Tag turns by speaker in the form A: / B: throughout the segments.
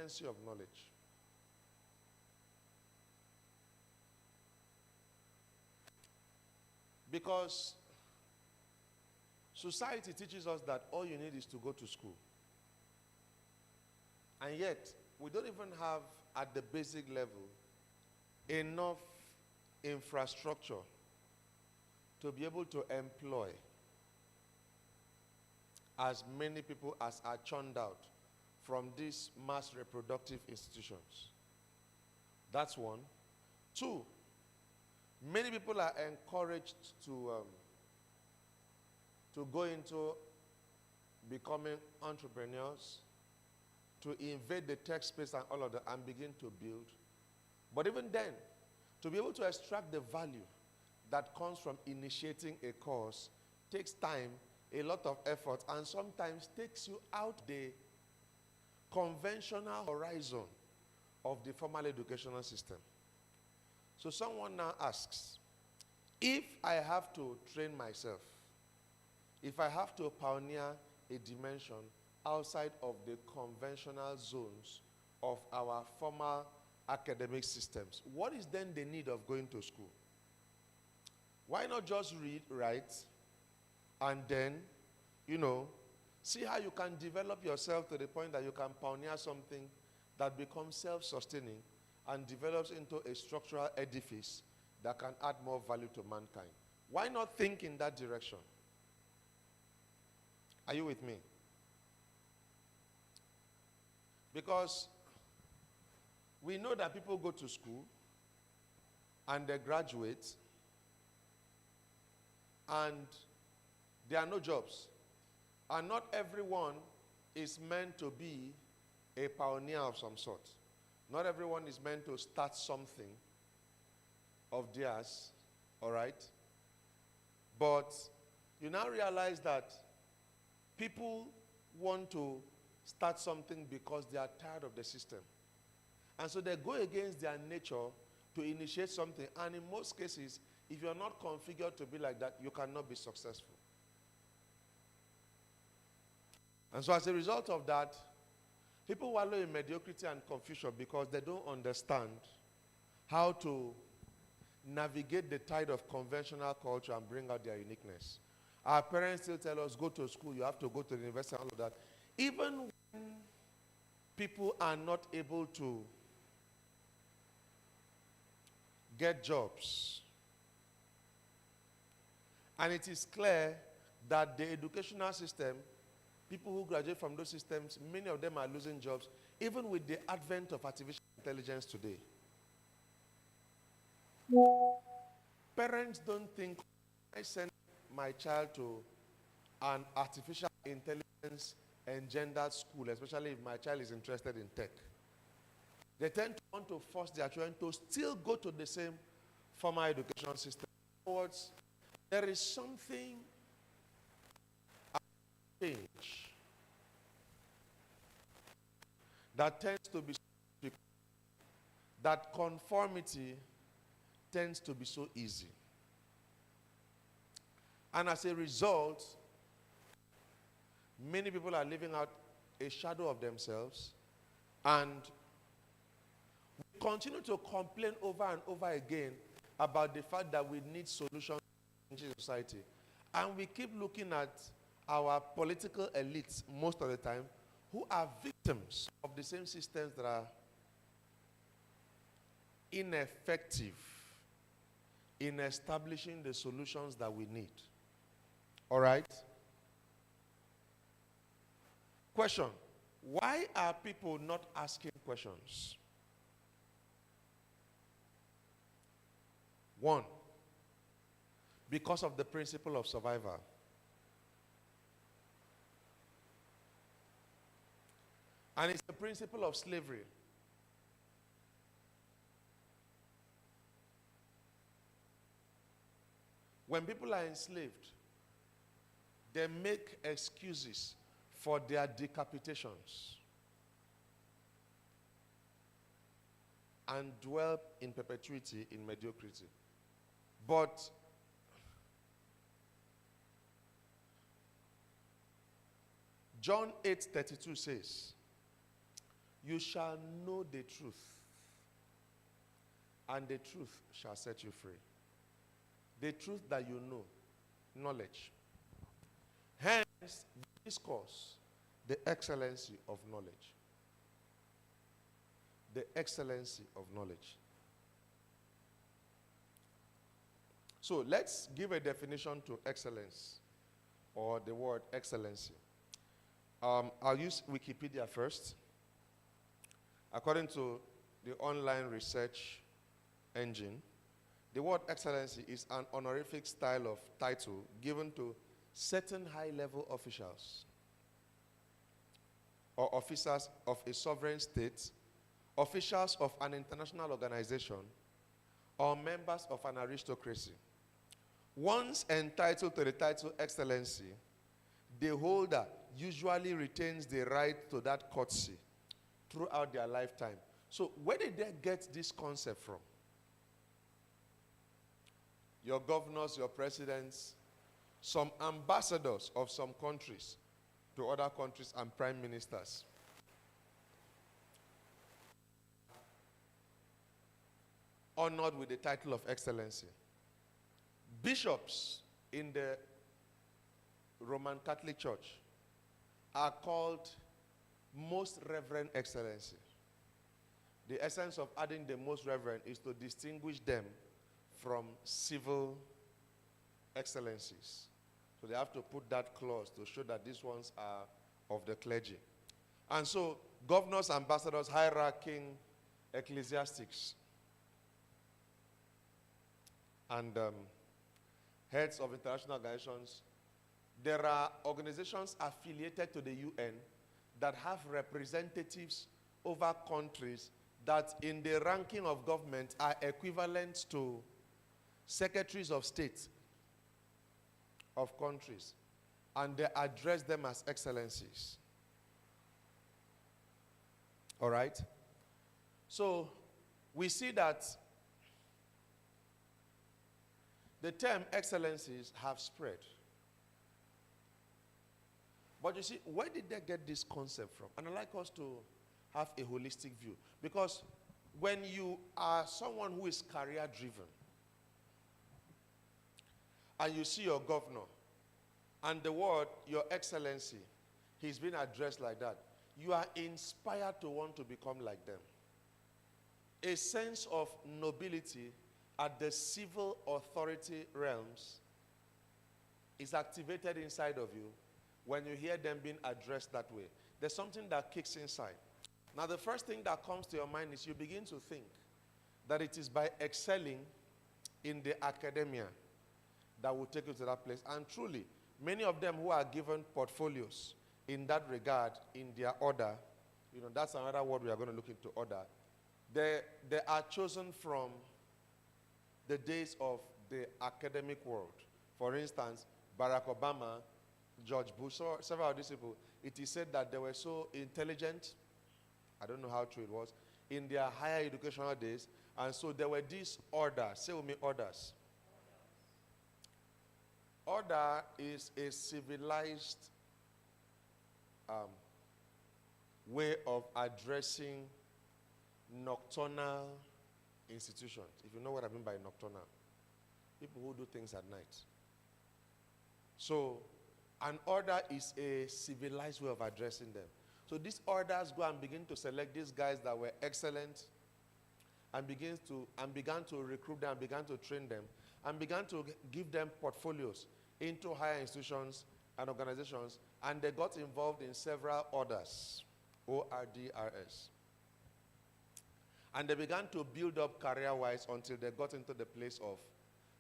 A: competency of knowledge. Because society teaches us that all you need is to go to school. And yet, we don't even have, at the basic level, enough infrastructure to be able to employ as many people as are churned out from these mass reproductive institutions. That's one. Two, many people are encouraged to go into becoming entrepreneurs, to invade the tech space and all of that and begin to build. But even then, to be able to extract the value that comes from initiating a course takes time, a lot of effort, and sometimes takes you out the conventional horizon of the formal educational system. So someone now asks, if I have to train myself, if I have to pioneer a dimension outside of the conventional zones of our formal academic systems, what is then the need of going to school? Why not just read, write, and then, see how you can develop yourself to the point that you can pioneer something that becomes self-sustaining and develops into a structural edifice that can add more value to mankind? Why not think in that direction? Are you with me? Because we know that people go to school and they graduate and there are no jobs. And not everyone is meant to be a pioneer of some sort. Not everyone is meant to start something of theirs, all right? But you now realize that people want to start something because they are tired of the system. And so they go against their nature to initiate something. And in most cases, if you're not configured to be like that, you cannot be successful. And so as a result of that, people wallow in mediocrity and confusion because they don't understand how to navigate the tide of conventional culture and bring out their uniqueness. Our parents still tell us, go to school, you have to go to the university, and all of that. Even when people are not able to get jobs, and it is clear that the educational system, people who graduate from those systems, many of them are losing jobs, even with the advent of artificial intelligence today. Parents don't think, I send my child to an artificial intelligence engendered school, especially if my child is interested in tech. They tend to want to force their children to still go to the same formal education system. In other words, there is something change that tends to be, that conformity tends to be so easy. And as a result, many people are living out a shadow of themselves, and we continue to complain over and over again about the fact that we need solutions in society. And we keep looking at our political elites most of the time, who are victims of the same systems that are ineffective in establishing the solutions that we need. All right? Question: why are people not asking questions? One, because of the principle of survival. And it's the principle of slavery. When people are enslaved, they make excuses for their decapitations and dwell in perpetuity in mediocrity. But John 8:32 says, You shall know the truth, and the truth shall set you free. The truth that you know, knowledge. Hence, discourse, the excellency of knowledge. The excellency of knowledge. So let's give a definition to excellence, or the word excellency. I'll use Wikipedia first. According to the online research engine, the word excellency is an honorific style of title given to certain high-level officials or officers of a sovereign state, officials of an international organization, or members of an aristocracy. Once entitled to the title excellency, the holder usually retains the right to that courtesy throughout their lifetime. So where did they get this concept from? Your governors, your presidents, some ambassadors of some countries to other countries, and prime ministers. Honored with the title of excellency. Bishops in the Roman Catholic Church are called most reverend excellency. The essence of adding the most reverend is to distinguish them from civil excellencies. So they have to put that clause to show that these ones are of the clergy. And so governors, ambassadors, high-ranking ecclesiastics, and heads of international organizations. There are organizations affiliated to the UN that have representatives over countries that in the ranking of government are equivalent to secretaries of state of countries, and they address them as excellencies. All right? So we see that the term excellencies have spread. But you see, where did they get this concept from? And I'd like us to have a holistic view. Because when you are someone who is career-driven, and you see your governor, and the word, your excellency, he's been addressed like that, you are inspired to want to become like them. A sense of nobility at the civil authority realms is activated inside of you when you hear them being addressed that way. There's something that kicks inside. Now, the first thing that comes to your mind is you begin to think that it is by excelling in the academia that will take you to that place. And truly, many of them who are given portfolios in that regard, in their order, you know, that's another word we are going to look into, order. They are chosen from the days of the academic world. For instance, Barack Obama, George Bush, so several of these people, it is said that they were so intelligent, I don't know how true it was, in their higher educational days, and so there were these orders. Say with me, orders. Order is a civilized way of addressing nocturnal institutions. If you know what I mean by nocturnal. People who do things at night. So, an order is a civilized way of addressing them. So these orders go and begin to select these guys that were excellent and began to recruit them, began to train them, and began to give them portfolios into higher institutions and organizations, and they got involved in several orders, O-R-D-R-S. And they began to build up career-wise until they got into the place of,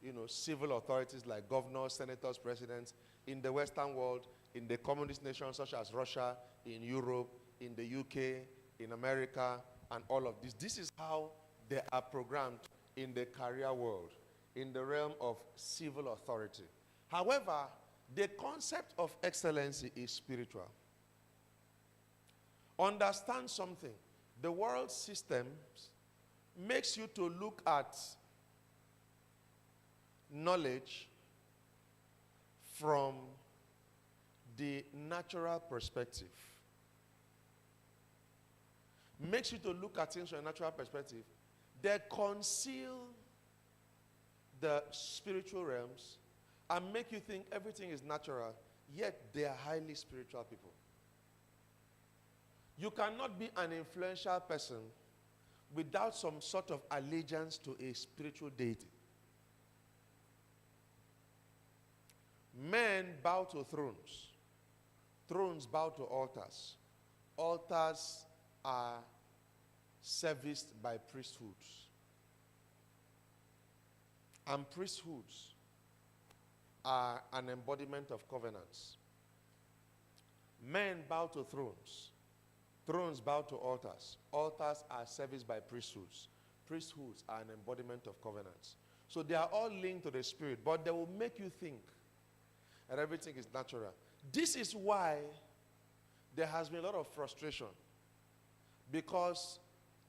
A: you know, civil authorities like governors, senators, presidents in the Western world, in the communist nations such as Russia, in Europe, in the UK, in America, and all of this. This is how they are programmed in the career world, in the realm of civil authority. However, the concept of excellency is spiritual. Understand something. The world system makes you to look at knowledge from the natural perspective. makes you to look at things from a natural perspective, they conceal the spiritual realms and make you think everything is natural, yet they are highly spiritual people. You cannot be an influential person without some sort of allegiance to a spiritual deity. Men bow to thrones. Thrones bow to altars. Altars are serviced by priesthoods. And priesthoods are an embodiment of covenants. Men bow to thrones. Thrones bow to altars. Altars are serviced by priesthoods. Priesthoods are an embodiment of covenants. So they are all linked to the spirit, but they will make you think that everything is natural. This is why there has been a lot of frustration, because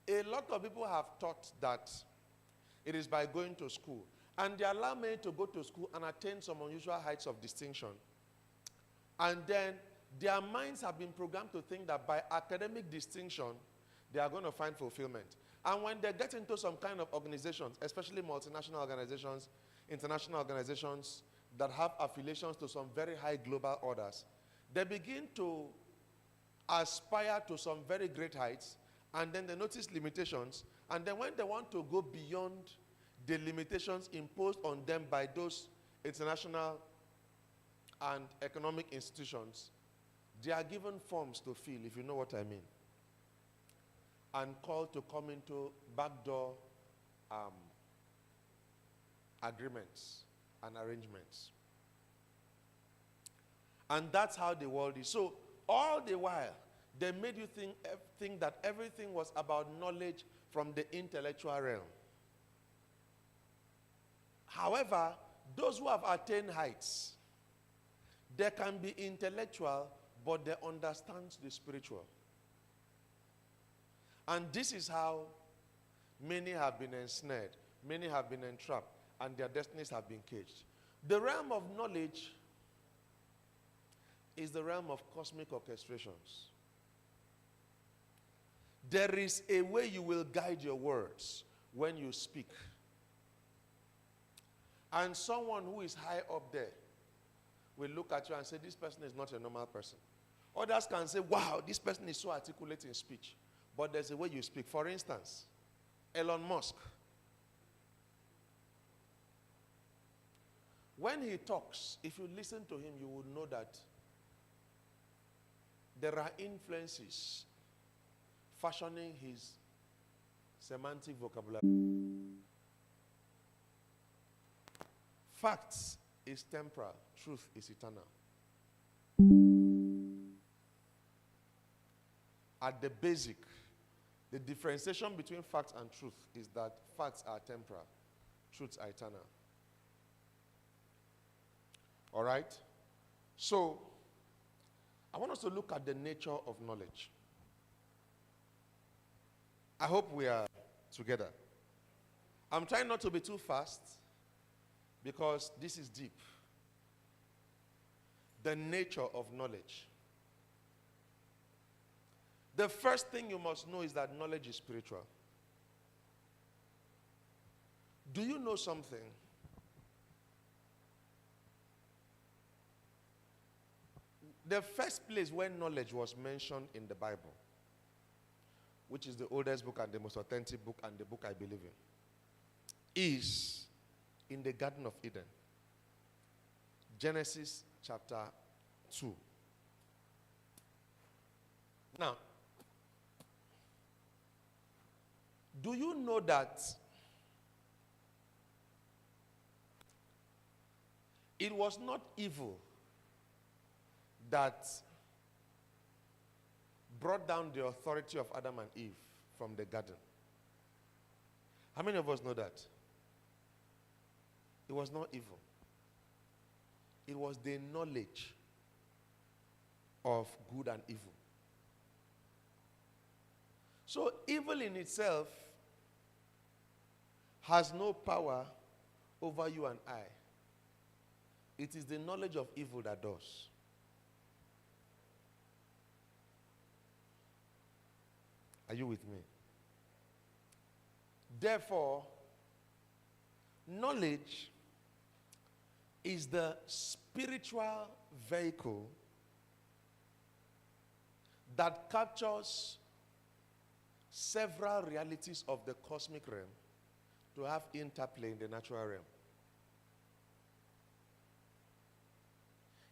A: a lot of people have thought that it is by going to school. And they allow men to go to school and attain some unusual heights of distinction. And then their minds have been programmed to think that by academic distinction, they are going to find fulfillment. And when they get into some kind of organizations, especially multinational organizations, international organizations that have affiliations to some very high global orders, they begin to aspire to some very great heights, and then they notice limitations. And then when they want to go beyond the limitations imposed on them by those international and economic institutions, they are given forms to fill, if you know what I mean, and called to come into backdoor agreements and arrangements. And that's how the world is. So all the while, they made you think that everything was about knowledge from the intellectual realm. However, those who have attained heights, they can be intellectual, but they understand the spiritual. And this is how many have been ensnared, many have been entrapped, and their destinies have been caged. The realm of knowledge is the realm of cosmic orchestrations. There is a way you will guide your words when you speak. And someone who is high up there will look at you and say, this person is not a normal person. Others can say, wow, this person is so articulate in speech. But there's a way you speak. For instance, Elon Musk. When he talks, if you listen to him, you will know that there are influences fashioning his semantic vocabulary. Facts is temporal, truth is eternal. At the basic, the differentiation between facts and truth is that facts are temporal, truths are eternal. All right? So, I want us to look at the nature of knowledge. I hope we are together. I'm trying not to be too fast because this is deep. The nature of knowledge. The first thing you must know is that knowledge is spiritual. Do you know something? The first place where knowledge was mentioned in the Bible, which is the oldest book and the most authentic book and the book I believe in, is in the Garden of Eden. Genesis chapter 2. Now, do you know that it was not evil that brought down the authority of Adam and Eve from the garden? How many of us know that? It was not evil. It was the knowledge of good and evil. So evil in itself has no power over you and I. It is the knowledge of evil that does. Are you with me? Therefore, knowledge is the spiritual vehicle that captures several realities of the cosmic realm to have interplay in the natural realm.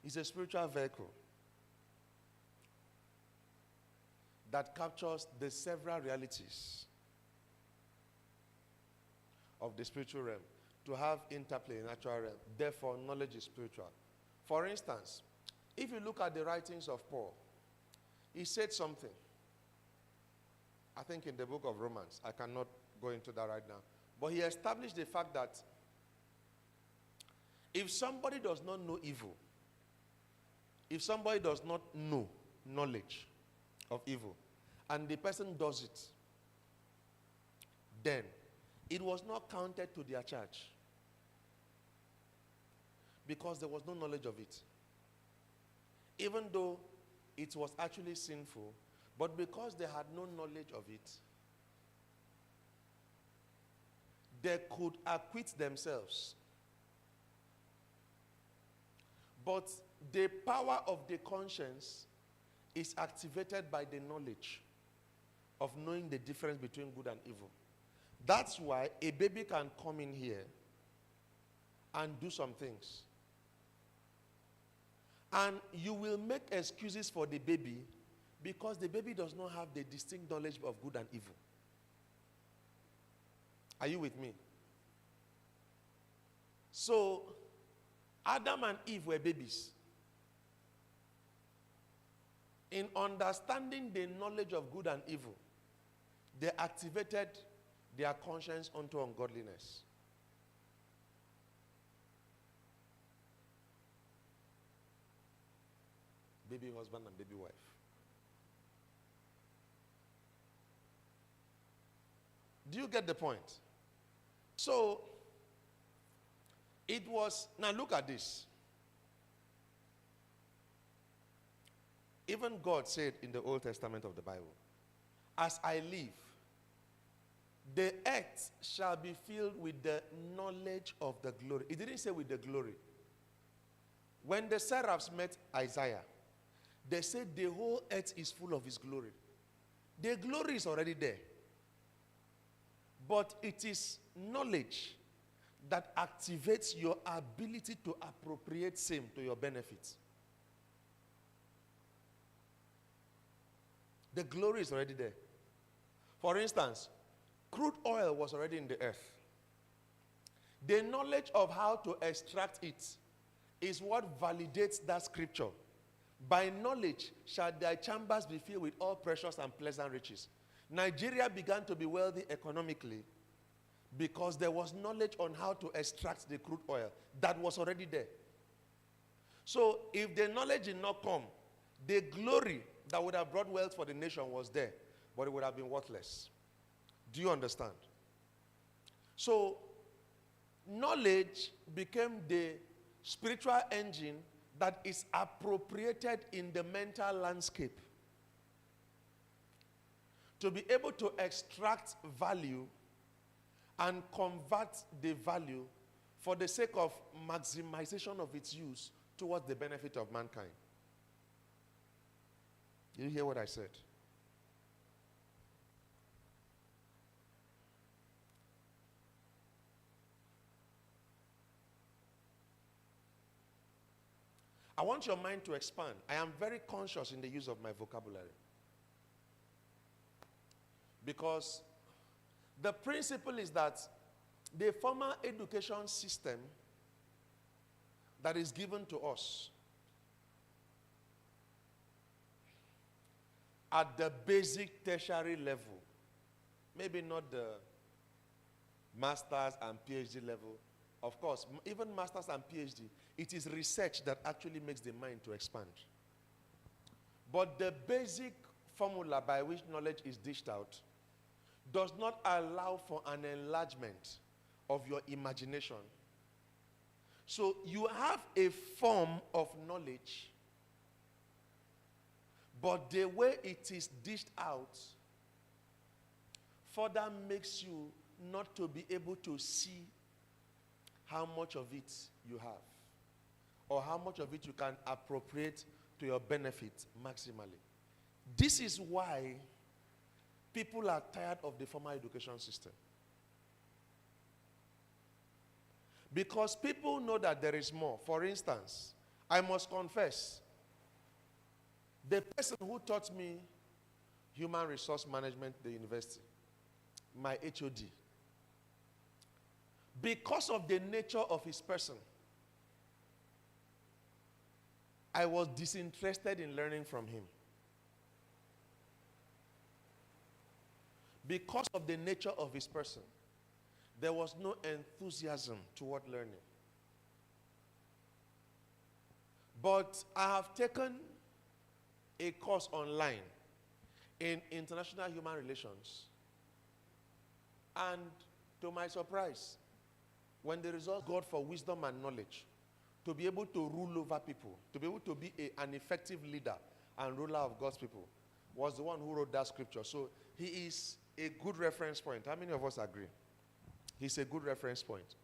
A: It's a spiritual vehicle that captures the several realities of the spiritual realm to have interplay in the natural realm. Therefore, knowledge is spiritual. For instance, if you look at the writings of Paul, he said something. I think in the book of Romans. I cannot go into that right now. But he established the fact that if somebody does not know evil, if somebody does not know knowledge of evil, and the person does it, then it was not counted to their charge because there was no knowledge of it. Even though it was actually sinful, but because they had no knowledge of it, they could acquit themselves. But the power of the conscience is activated by the knowledge of knowing the difference between good and evil. That's why a baby can come in here and do some things. And you will make excuses for the baby because the baby does not have the distinct knowledge of good and evil. Are you with me? So, Adam and Eve were babies. In understanding the knowledge of good and evil, they activated their conscience unto ungodliness. Baby husband and baby wife. Do you get the point? So, it was, now look at this. Even God said in the Old Testament of the Bible, as I live, the earth shall be filled with the knowledge of the glory. It didn't say with the glory. When the seraphs met Isaiah, they said the whole earth is full of his glory. The glory is already there. But it is knowledge that activates your ability to appropriate same to your benefit. The glory is already there. For instance, crude oil was already in the earth. The knowledge of how to extract it is what validates that scripture. By knowledge shall thy chambers be filled with all precious and pleasant riches. Nigeria began to be wealthy economically because there was knowledge on how to extract the crude oil that was already there. So if the knowledge did not come, the glory that would have brought wealth for the nation was there, but it would have been worthless. Do you understand? So knowledge became the spiritual engine that is appropriated in the mental landscape to be able to extract value and convert the value for the sake of maximization of its use towards the benefit of mankind. Did you hear what I said? I want your mind to expand. I am very conscious in the use of my vocabulary. Because the principle is that the formal education system that is given to us at the basic tertiary level, maybe not the master's and PhD level. Of course, even master's and PhD, it is research that actually makes the mind to expand. But the basic formula by which knowledge is dished out does not allow for an enlargement of your imagination. So you have a form of knowledge, but the way it is dished out further makes you not to be able to see how much of it you have or how much of it you can appropriate to your benefit maximally. This is why people are tired of the formal education system. Because people know that there is more. For instance, I must confess, the person who taught me human resource management at the university, my HOD, because of the nature of his person, I was disinterested in learning from him. Because of the nature of his person, there was no enthusiasm toward learning. But I have taken a course online in international human relations. And to my surprise, when the result God for wisdom and knowledge, to be able to rule over people, to be able to be an effective leader and ruler of God's people, was the one who wrote that scripture. So he is a good reference point. How many of us agree? He's a good reference point.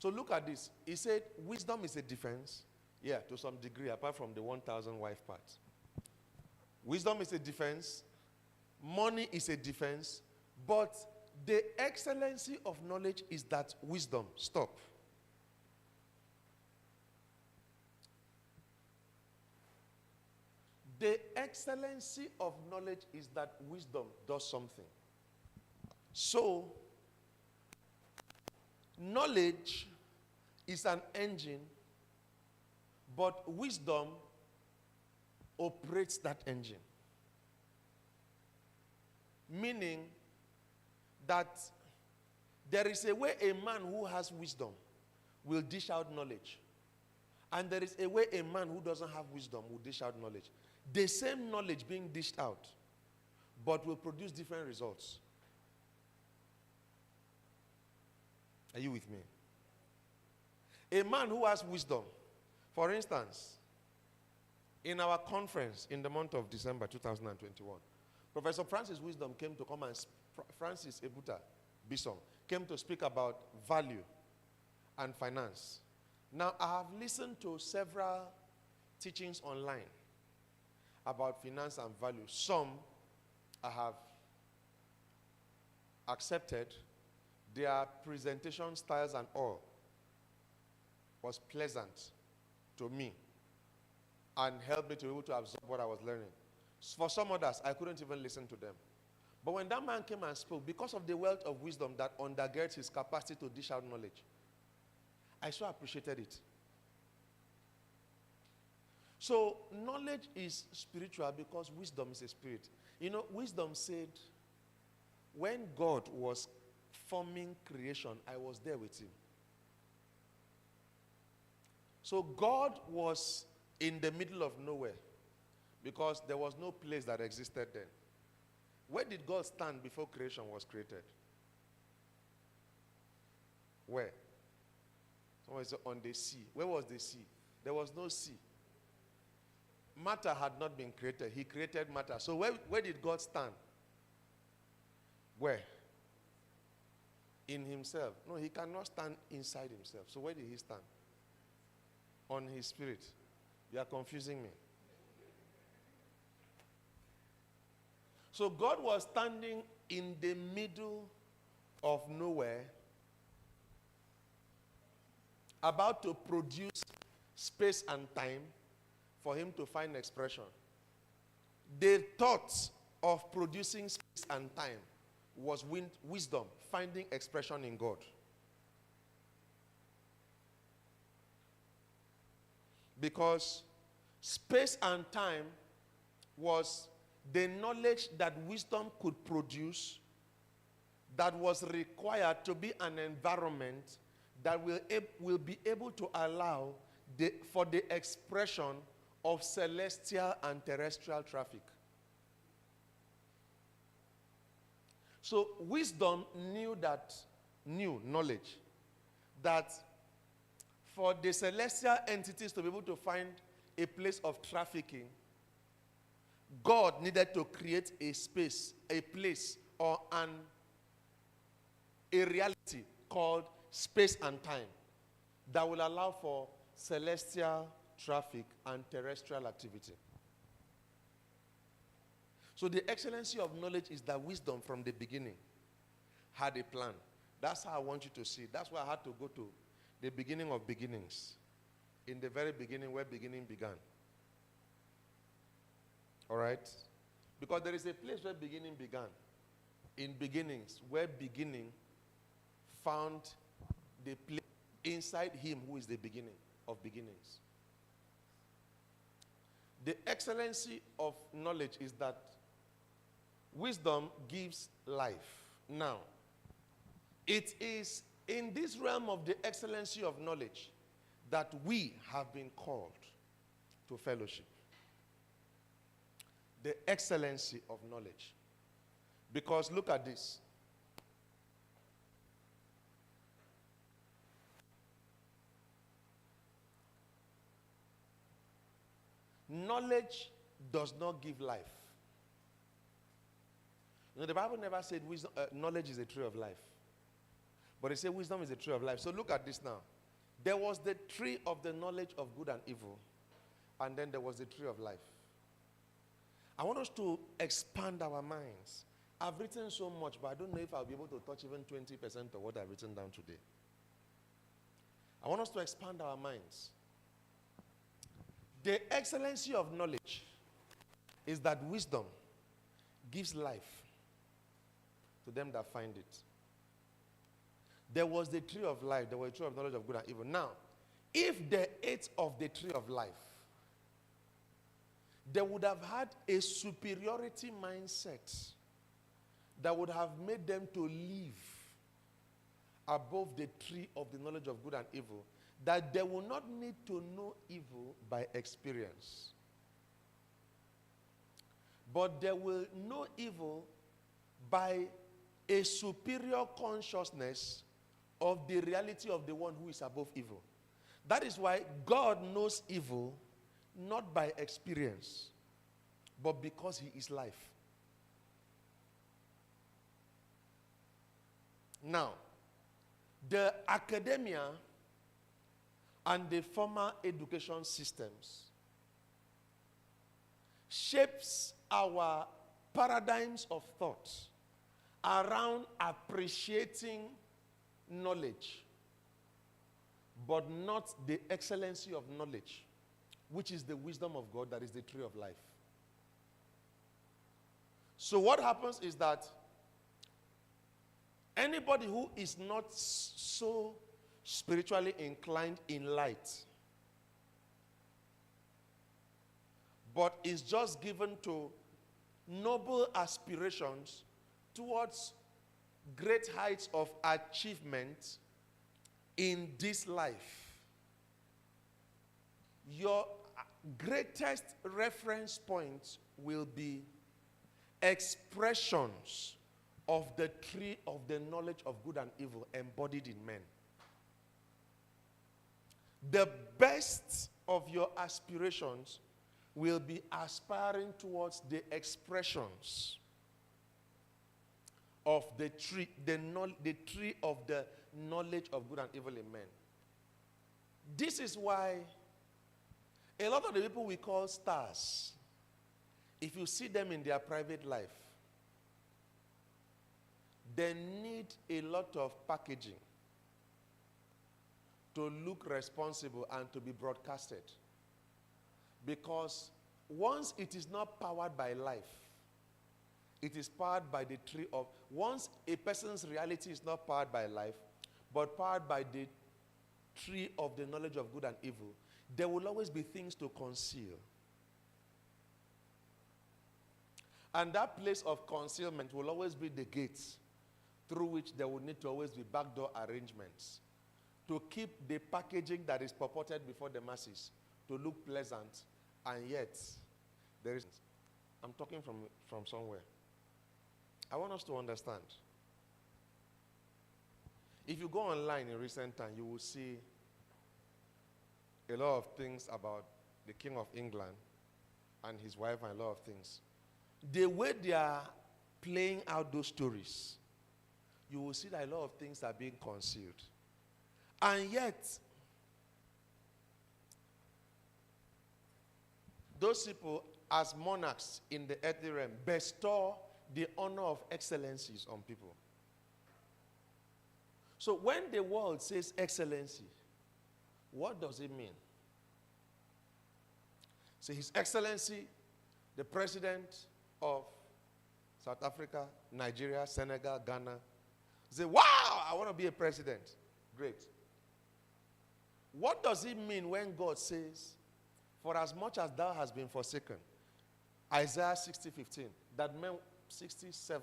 A: So look at this. He said, wisdom is a defense. Yeah, to some degree, apart from the 1,000 wife part. Wisdom is a defense. Money is a defense. But the excellency of knowledge is that wisdom. Stop. The excellency of knowledge is that wisdom does something. So, knowledge is an engine, but wisdom operates that engine. Meaning that there is a way a man who has wisdom will dish out knowledge. And there is a way a man who doesn't have wisdom will dish out knowledge. The same knowledge being dished out, but will produce different results. Are you with me? A man who has wisdom, for instance, in our conference in the month of December 2021, Professor Francis Wisdom came to come and Francis Ebuta Bison came to speak about value and finance. Now, I have listened to several teachings online about finance and value. Some I have accepted. Their presentation styles and all was pleasant to me and helped me to be able to absorb what I was learning. For some others, I couldn't even listen to them. But when that man came and spoke, because of the wealth of wisdom that undergirds his capacity to dish out knowledge, I so appreciated it. So, knowledge is spiritual because wisdom is a spirit. You know, wisdom said, when God was forming creation, I was there with him. So, God was in the middle of nowhere because there was no place that existed then. Where did God stand before creation was created? Where? Someone said on the sea. Where was the sea? There was no sea. Matter had not been created. He created matter. So where did God stand? Where? In himself. No, he cannot stand inside himself. So where did he stand? On his spirit. You are confusing me. So God was standing in the middle of nowhere, about to produce space and time for him to find expression. The thought of producing space and time was wisdom, finding expression in God. Because space and time was the knowledge that wisdom could produce that was required to be an environment that will be able to allow for the expression of celestial and terrestrial traffic. So wisdom knew knowledge, that for the celestial entities to be able to find a place of trafficking, God needed to create a space, a place, or an a reality called space and time that will allow for celestial traffic and terrestrial activity. So the excellency of knowledge is that wisdom from the beginning had a plan. That's how I want you to see it. That's why I had to go to the beginning of beginnings. In the very beginning, where beginning began. All right? Because there is a place where beginning began. In beginnings, where beginning found the place inside him who is the beginning of beginnings. The excellency of knowledge is that wisdom gives life. Now, it is in this realm of the excellency of knowledge that we have been called to fellowship. The excellency of knowledge. Because look at this. Knowledge does not give life. You know, the Bible never said wisdom, knowledge is a tree of life. But it said wisdom is a tree of life. So look at this now. There was the tree of the knowledge of good and evil. And then there was the tree of life. I want us to expand our minds. I've written so much, but I don't know if I'll be able to touch even 20% of what I've written down today. I want us to expand our minds. The excellency of knowledge is that wisdom gives life to them that find it. There was the tree of life. There was a tree of knowledge of good and evil. Now, if they ate of the tree of life, they would have had a superiority mindset that would have made them to live above the tree of the knowledge of good and evil, that they will not need to know evil by experience. But they will know evil by a superior consciousness of the reality of the one who is above evil. That is why God knows evil not by experience, but because he is life. Now, the academia and the formal education systems shapes our paradigms of thought around appreciating knowledge, but not the excellency of knowledge, which is the wisdom of God, that is the tree of life. So what happens is that anybody who is not so spiritually inclined in light, but is just given to noble aspirations towards great heights of achievement in this life, your greatest reference point will be expressions of the tree of the knowledge of good and evil embodied in men. The best of your aspirations will be aspiring towards the expressions of the tree, the tree of the knowledge of good and evil in men. This is why a lot of the people we call stars, if you see them in their private life, they need a lot of packaging to look responsible and to be broadcasted. Because once it is not powered by life, it is powered by the tree of, once a person's reality is not powered by life, but powered by the tree of the knowledge of good and evil, there will always be things to conceal. And that place of concealment will always be the gates through which there will need to always be backdoor arrangements to keep the packaging that is purported before the masses to look pleasant, and yet there is, I'm talking from somewhere. I want us to understand. If you go online in recent time, you will see a lot of things about the King of England and his wife and a lot of things. The way they are playing out those stories you will see that a lot of things are being concealed. And yet, those people, as monarchs in the earthly realm, bestow the honor of excellencies on people. So when the world says excellency, what does it mean? So His Excellency, the President of South Africa, Nigeria, Senegal, Ghana, say, wow, I want to be a president. Great. What does it mean when God says, for as much as thou hast been forsaken, Isaiah 60:15, that men, 67,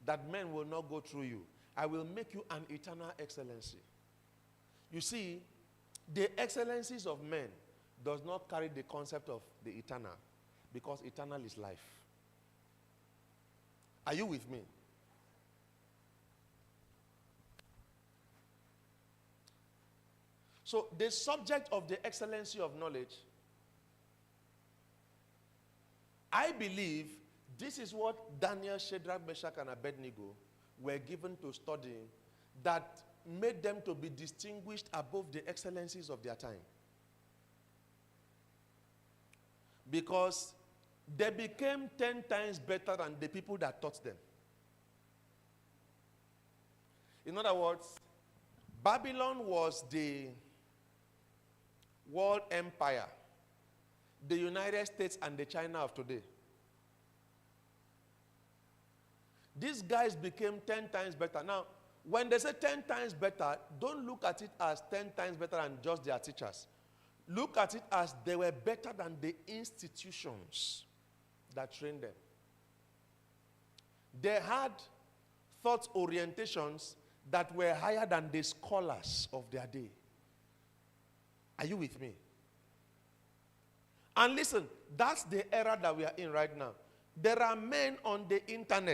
A: that men will not go through you. I will make you an eternal excellency. You see, the excellencies of men does not carry the concept of the eternal, because eternal is life. Are you with me? So the subject of the excellency of knowledge, I believe this is what Daniel, Shadrach, Meshach, and Abednego were given to study, that made them to be distinguished above the excellencies of their time. Because they became 10 times better than the people that taught them. In other words, Babylon was the world empire, the United States and the China of today. These guys became 10 times better. Now, when they say 10 times better, don't look at it as 10 times better than just their teachers. Look at it as they were better than the institutions that trained them. They had thought orientations that were higher than the scholars of their day. Are you with me? And listen, that's the era that we are in right now. There are men on the internet